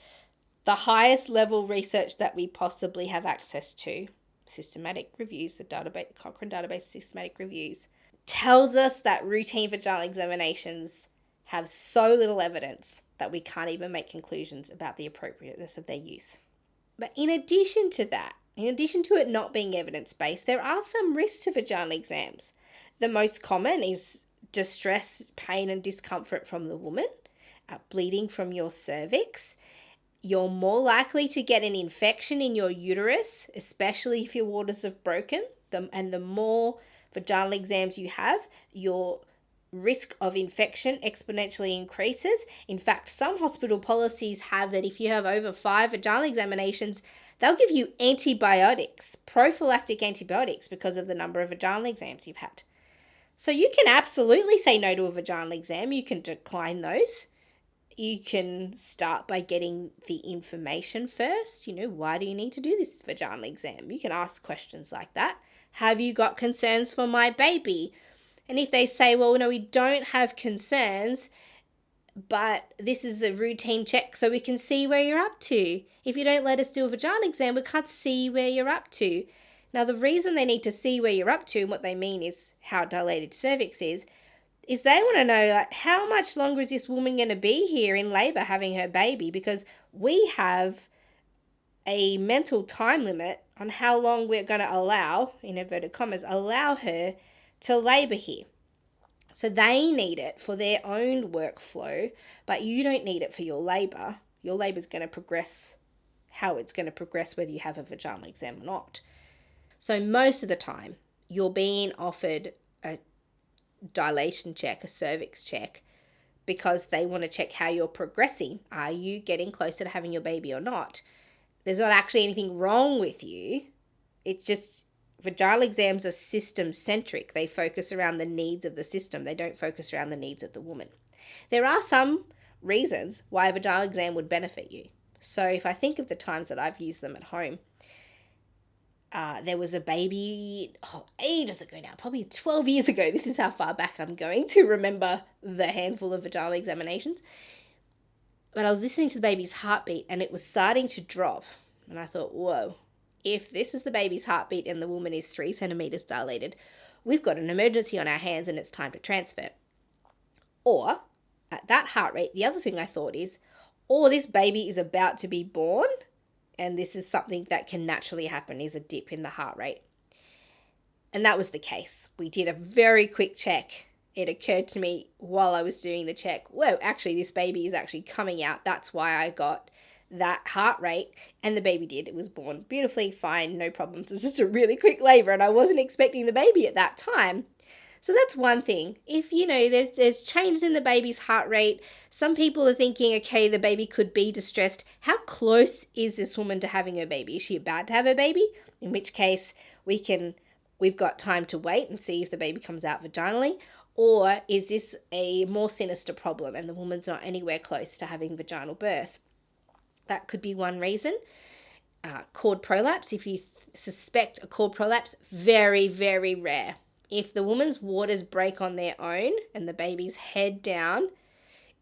The highest level research that we possibly have access to, systematic reviews, the Cochrane database systematic reviews, tells us that routine vaginal examinations have so little evidence that we can't even make conclusions about the appropriateness of their use. But in addition to that, in addition to it not being evidence-based, there are some risks to vaginal exams. The most common is distress, pain and discomfort from the woman, bleeding from your cervix. You're more likely to get an infection in your uterus, especially if your waters have broken. And the more vaginal exams you have, your risk of infection exponentially increases. In fact, some hospital policies have that if you have over 5 vaginal examinations, they'll give you antibiotics, prophylactic antibiotics, because of the number of vaginal exams you've had. So you can absolutely say no to a vaginal exam. You can decline those. You can start by getting the information first. Why do you need to do this vaginal exam? You can ask questions like that. Have you got concerns for my baby? And if they say, well, no, we don't have concerns, but this is a routine check so we can see where you're up to. If you don't let us do a vaginal exam, we can't see where you're up to. Now, the reason they need to see where you're up to, and what they mean is how dilated cervix is, is they want to know, like, how much longer is this woman going to be here in labor having her baby? Because we have a mental time limit on how long we're going to allow, in inverted commas, allow her to labor here. So they need it for their own workflow, but you don't need it for your labor. Your labor is going to progress how it's going to progress whether you have a vaginal exam or not. So most of the time, you're being offered a dilation check, a cervix check, because they want to check how you're progressing. Are you getting closer to having your baby or not? There's not actually anything wrong with you. It's just vaginal exams are system-centric. They focus around the needs of the system. They don't focus around the needs of the woman. There are some reasons why a vaginal exam would benefit you. So if I think of the times that I've used them at home, there was a baby ages ago now, probably 12 years ago. This is how far back I'm going to remember the handful of vaginal examinations. But I was listening to the baby's heartbeat and it was starting to drop. And I thought, whoa, if this is the baby's heartbeat and the woman is 3 centimeters dilated, we've got an emergency on our hands and it's time to transfer. Or at that heart rate, the other thing I thought is, this baby is about to be born and this is something that can naturally happen, is a dip in the heart rate. And that was the case. We did a very quick check. It occurred to me while I was doing the check, whoa, actually this baby is actually coming out. That's why I got that heart rate. And the baby did. It was born beautifully, fine, no problems. It was just a really quick labor and I wasn't expecting the baby at that time. So that's one thing. If, there's changes in the baby's heart rate, some people are thinking, okay, the baby could be distressed. How close is this woman to having her baby? Is she about to have her baby? In which case we've got time to wait and see if the baby comes out vaginally. Or is this a more sinister problem and the woman's not anywhere close to having vaginal birth? That could be one reason. Cord prolapse, if you suspect a cord prolapse, very, very rare. If the woman's waters break on their own and the baby's head down,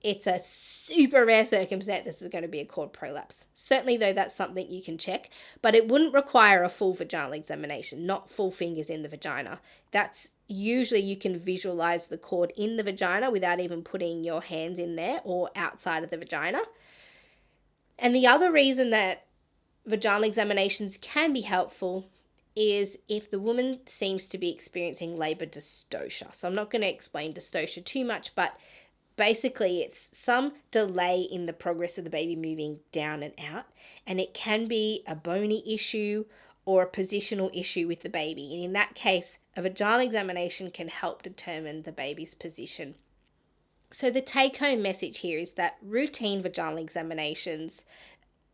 it's a super rare circumstance this is going to be a cord prolapse. Certainly, though, that's something you can check, but it wouldn't require a full vaginal examination, not full fingers in the vagina. That's usually you can visualize the cord in the vagina without even putting your hands in there or outside of the vagina. And the other reason that vaginal examinations can be helpful is if the woman seems to be experiencing labor dystocia. So I'm not going to explain dystocia too much, but basically it's some delay in the progress of the baby moving down and out, and it can be a bony issue or a positional issue with the baby. And in that case, a vaginal examination can help determine the baby's position. So the take-home message here is that routine vaginal examinations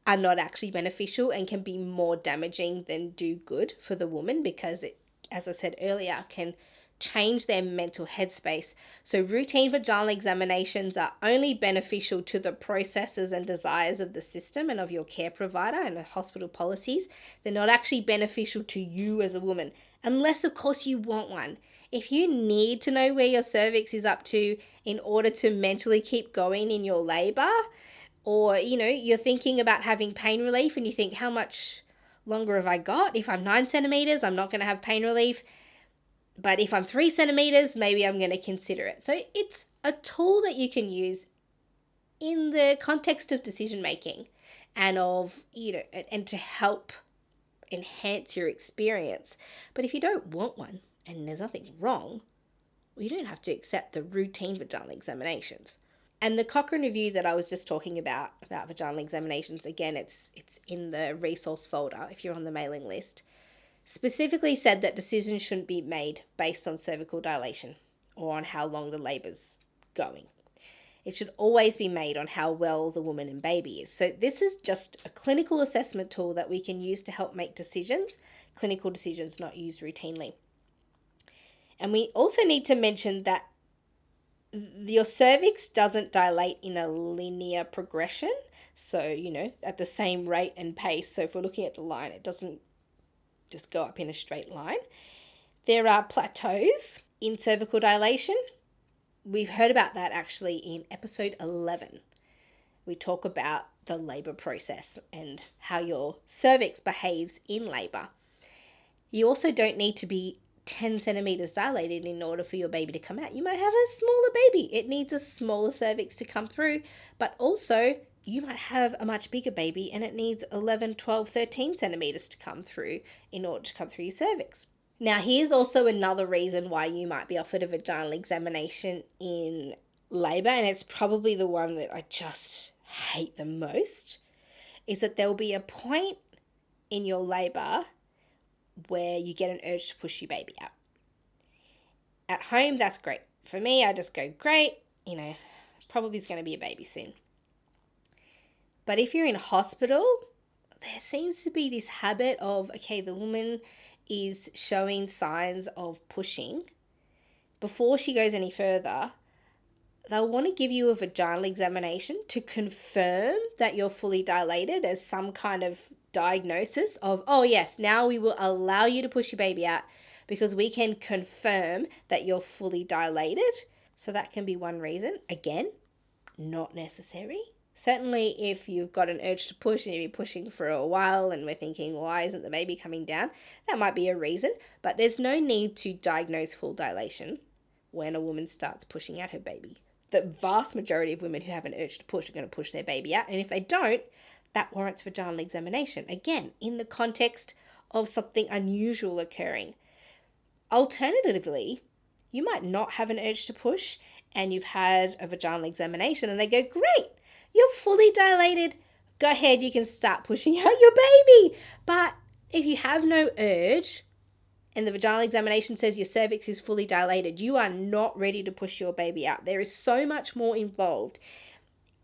are not actually beneficial and can be more damaging than do good for the woman because it, as I said earlier, can change their mental headspace. So routine vaginal examinations are only beneficial to the processes and desires of the system and of your care provider and the hospital policies. They're not actually beneficial to you as a woman, unless of course you want one. If you need to know where your cervix is up to in order to mentally keep going in your labor, or, you're thinking about having pain relief and you think, how much longer have I got? If I'm 9 centimeters, I'm not going to have pain relief. But if I'm 3 centimeters, maybe I'm going to consider it. So it's a tool that you can use in the context of decision making and and to help enhance your experience. But if you don't want one and there's nothing wrong, you don't have to accept the routine vaginal examinations. And the Cochrane review that I was just talking about vaginal examinations, again, it's in the resource folder if you're on the mailing list, specifically said that decisions shouldn't be made based on cervical dilation or on how long the labor's going. It should always be made on how well the woman and baby is. So this is just a clinical assessment tool that we can use to help make decisions, clinical decisions not used routinely. And we also need to mention that your cervix doesn't dilate in a linear progression. So, at the same rate and pace. So if we're looking at the line, it doesn't just go up in a straight line. There are plateaus in cervical dilation. We've heard about that actually in episode 11. We talk about the labor process and how your cervix behaves in labor. You also don't need to be 10 centimeters dilated in order for your baby to come out. You might have a smaller baby. It needs a smaller cervix to come through, but also you might have a much bigger baby and it needs 11, 12, 13 centimeters to come through in order to come through your cervix. Now, here's also another reason why you might be offered a vaginal examination in labor, and it's probably the one that I just hate the most, is that there will be a point in your labor where you get an urge to push your baby out. At home, that's great. For me, I just go, great, probably is going to be a baby soon. But if you're in hospital, there seems to be this habit of, okay, the woman is showing signs of pushing. Before she goes any further, they'll want to give you a vaginal examination to confirm that you're fully dilated as some kind of diagnosis of, oh yes, now we will allow you to push your baby out because we can confirm that you're fully dilated. So that can be one reason. Again, not necessary. Certainly if you've got an urge to push and you've been pushing for a while and we're thinking, why isn't the baby coming down? That might be a reason, but there's no need to diagnose full dilation when a woman starts pushing out her baby. The vast majority of women who have an urge to push are going to push their baby out, and if they don't, that warrants vaginal examination. Again, in the context of something unusual occurring. Alternatively, you might not have an urge to push and you've had a vaginal examination and they go, great, you're fully dilated. Go ahead, you can start pushing out your baby. But if you have no urge and the vaginal examination says your cervix is fully dilated, you are not ready to push your baby out. There is so much more involved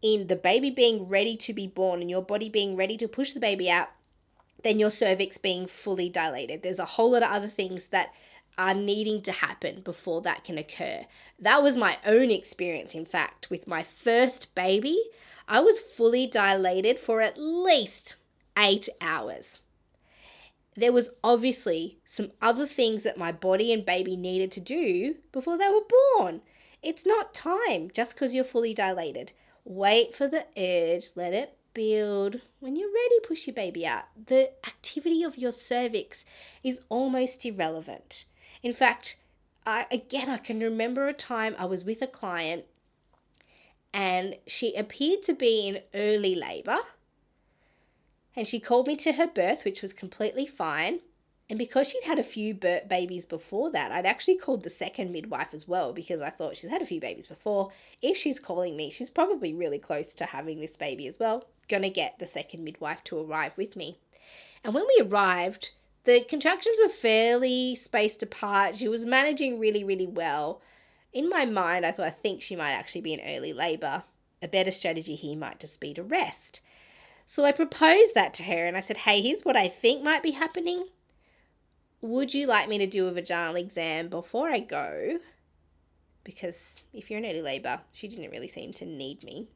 in the baby being ready to be born and your body being ready to push the baby out than your cervix being fully dilated. There's a whole lot of other things that are needing to happen before that can occur. That was my own experience, in fact, with my first baby. I was fully dilated for at least 8 hours. There was obviously some other things that my body and baby needed to do before they were born. It's not time just because you're fully dilated. Wait for the urge, let it build. When you're ready, push your baby out. The activity of your cervix is almost irrelevant. In fact, I can remember a time I was with a client and she appeared to be in early labor. And she called me to her birth, which was completely fine. And because she'd had a few babies before that, I'd actually called the second midwife as well because I thought she's had a few babies before. If she's calling me, she's probably really close to having this baby as well. Gonna get the second midwife to arrive with me. And when we arrived, the contractions were fairly spaced apart. She was managing really, really well. In my mind, I think she might actually be in early labor. A better strategy here might just be to rest. So I proposed that to her and I said, hey, here's what I think might be happening. Would you like me to do a vaginal exam before I go? Because if you're in early labor, she didn't really seem to need me.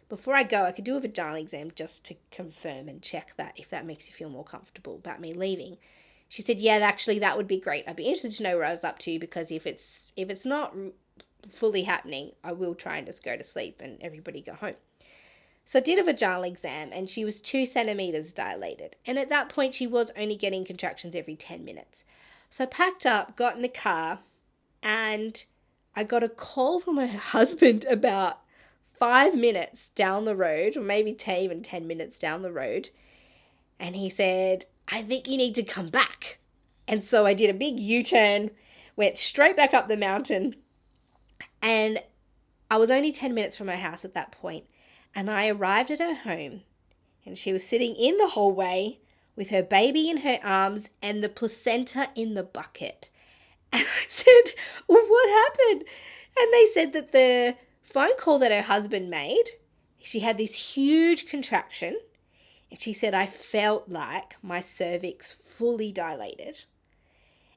Before I go, I could do a vaginal exam just to confirm and check that if that makes you feel more comfortable about me leaving. She said, yeah, actually, that would be great. I'd be interested to know where I was up to because if it's not fully happening, I will try and just go to sleep and everybody go home. So I did a vaginal exam and she was 2 centimeters dilated. And at that point, she was only getting contractions every 10 minutes. So I packed up, got in the car, and I got a call from her husband about 5 minutes down the road, or maybe even 10 minutes down the road. And he said, I think you need to come back. And so I did a big U-turn, went straight back up the mountain. And I was only 10 minutes from her house at that point. And I arrived at her home and she was sitting in the hallway with her baby in her arms and the placenta in the bucket. And I said, well, what happened? And they said that the phone call that her husband made, she had this huge contraction. And she said, I felt like my cervix fully dilated.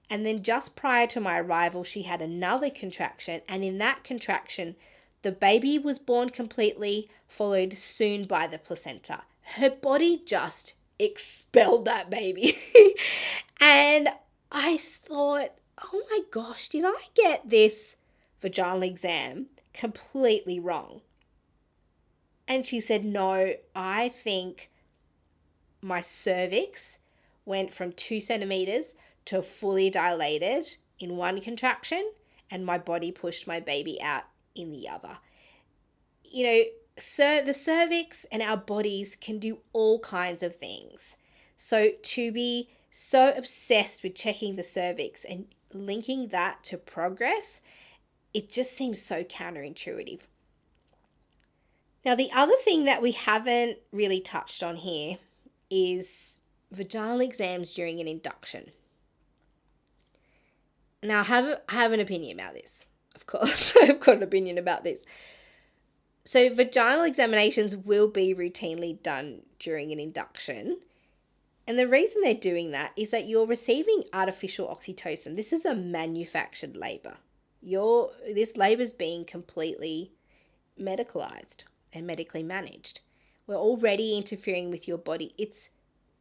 And then just prior to my arrival, she had another contraction. And in that contraction, the baby was born completely, followed soon by the placenta. Her body just expelled that baby. And I thought, oh my gosh, did I get this vaginal exam completely wrong? And she said, no, I think my cervix went from 2 centimeters to fully dilated in one contraction and my body pushed my baby out in the other. You know, so the cervix and our bodies can do all kinds of things. So to be so obsessed with checking the cervix and linking that to progress, it just seems so counterintuitive. Now, the other thing that we haven't really touched on here is vaginal exams during an induction. Now, I have an opinion about this. Of course, I've got an opinion about this. So vaginal examinations will be routinely done during an induction. And the reason they're doing that is that you're receiving artificial oxytocin. This is a manufactured labor. This labor is being completely medicalized and medically managed. We're already interfering with your body. It's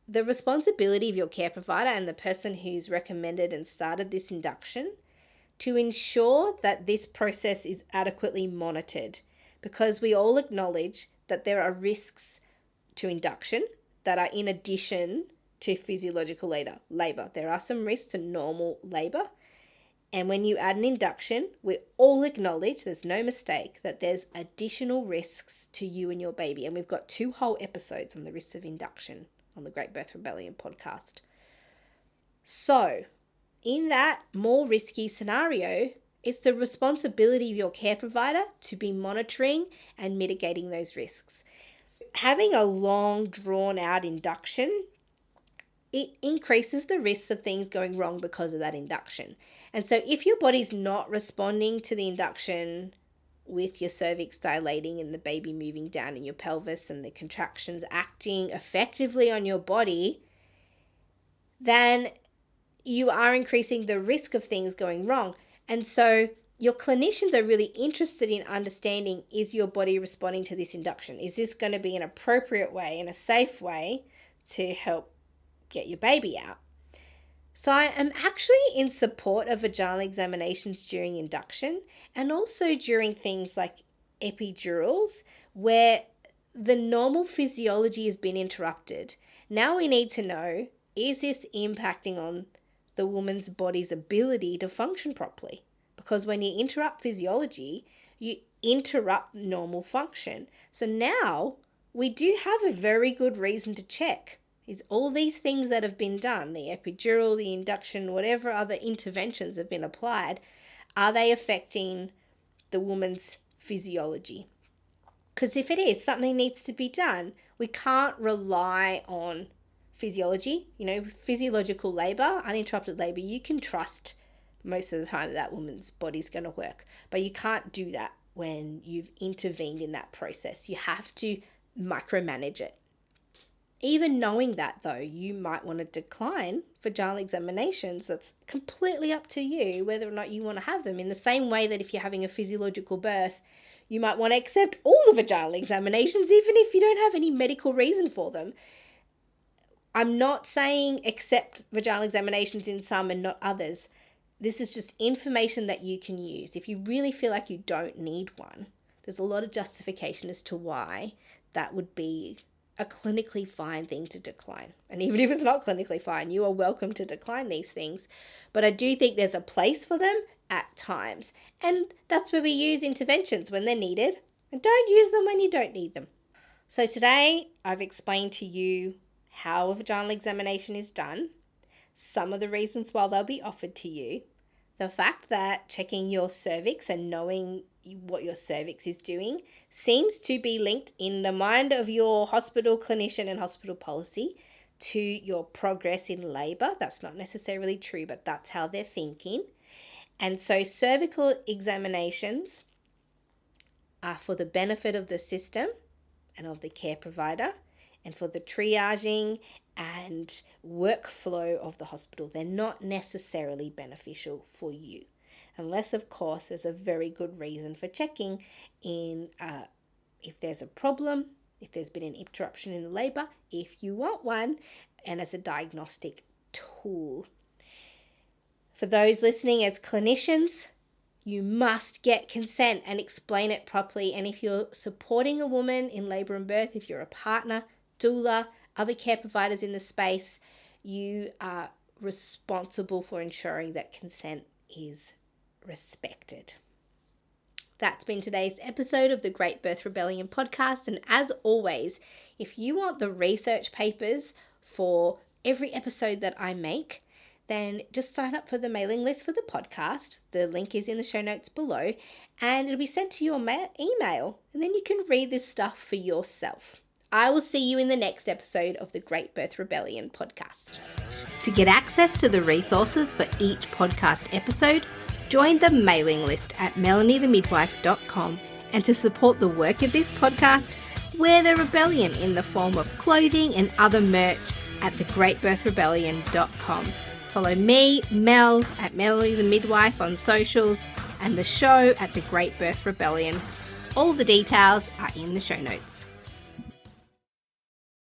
the responsibility of your care provider and the person who's recommended and started this induction to ensure that this process is adequately monitored, because we all acknowledge that there are risks to induction that are in addition to physiological labor. There are some risks to normal labor. And when you add an induction, we all acknowledge, there's no mistake, that there's additional risks to you and your baby. And we've got 2 whole episodes on the risks of induction on the Great Birth Rebellion podcast. So, in that more risky scenario, it's the responsibility of your care provider to be monitoring and mitigating those risks. Having a long, drawn-out induction, it increases the risks of things going wrong because of that induction. And so if your body's not responding to the induction with your cervix dilating and the baby moving down in your pelvis and the contractions acting effectively on your body, then you are increasing the risk of things going wrong. And so your clinicians are really interested in understanding, is your body responding to this induction? Is this going to be an appropriate way and a safe way to help get your baby out? So I am actually in support of vaginal examinations during induction and also during things like epidurals where the normal physiology has been interrupted. Now we need to know, is this impacting on the woman's body's ability to function properly? Because when you interrupt physiology, you interrupt normal function. So now we do have a very good reason to check. Is all these things that have been done, the epidural, the induction, whatever other interventions have been applied, are they affecting the woman's physiology? Because if it is, something needs to be done. We can't rely on physiology. You know, physiological labor, uninterrupted labor, you can trust most of the time that woman's body's going to work. But you can't do that when you've intervened in that process. You have to micromanage it. Even knowing that, though, you might want to decline vaginal examinations. That's completely up to you whether or not you want to have them. In the same way that if you're having a physiological birth, you might want to accept all the vaginal examinations, even if you don't have any medical reason for them. I'm not saying accept vaginal examinations in some and not others. This is just information that you can use. If you really feel like you don't need one, there's a lot of justification as to why that would be a clinically fine thing to decline. And even if it's not clinically fine, you are welcome to decline these things. But I do think there's a place for them at times. And that's where we use interventions when they're needed. And don't use them when you don't need them. So today I've explained to you how a vaginal examination is done, some of the reasons why they'll be offered to you, the fact that checking your cervix and knowing what your cervix is doing seems to be linked in the mind of your hospital clinician and hospital policy to your progress in labor. That's not necessarily true, but that's how they're thinking. And so cervical examinations are for the benefit of the system and of the care provider and for the triaging and workflow of the hospital. They're not necessarily beneficial for you. Unless, of course, there's a very good reason for checking in if there's a problem, if there's been an interruption in the labor, if you want one, and as a diagnostic tool. For those listening as clinicians, you must get consent and explain it properly. And if you're supporting a woman in labor and birth, if you're a partner, doula, other care providers in the space, you are responsible for ensuring that consent is respected. That's been today's episode of the Great Birth Rebellion podcast. And as always, if you want the research papers for every episode that I make, then just sign up for the mailing list for the podcast. The link is in the show notes below, and it'll be sent to your email. And then you can read this stuff for yourself. I will see you in the next episode of the Great Birth Rebellion podcast. To get access to the resources for each podcast episode, join the mailing list at melaniethemidwife.com, and to support the work of this podcast, wear the rebellion in the form of clothing and other merch at thegreatbirthrebellion.com. Follow me, Mel, at Melanie the Midwife on socials, and the show at The Great Birth Rebellion. All the details are in the show notes.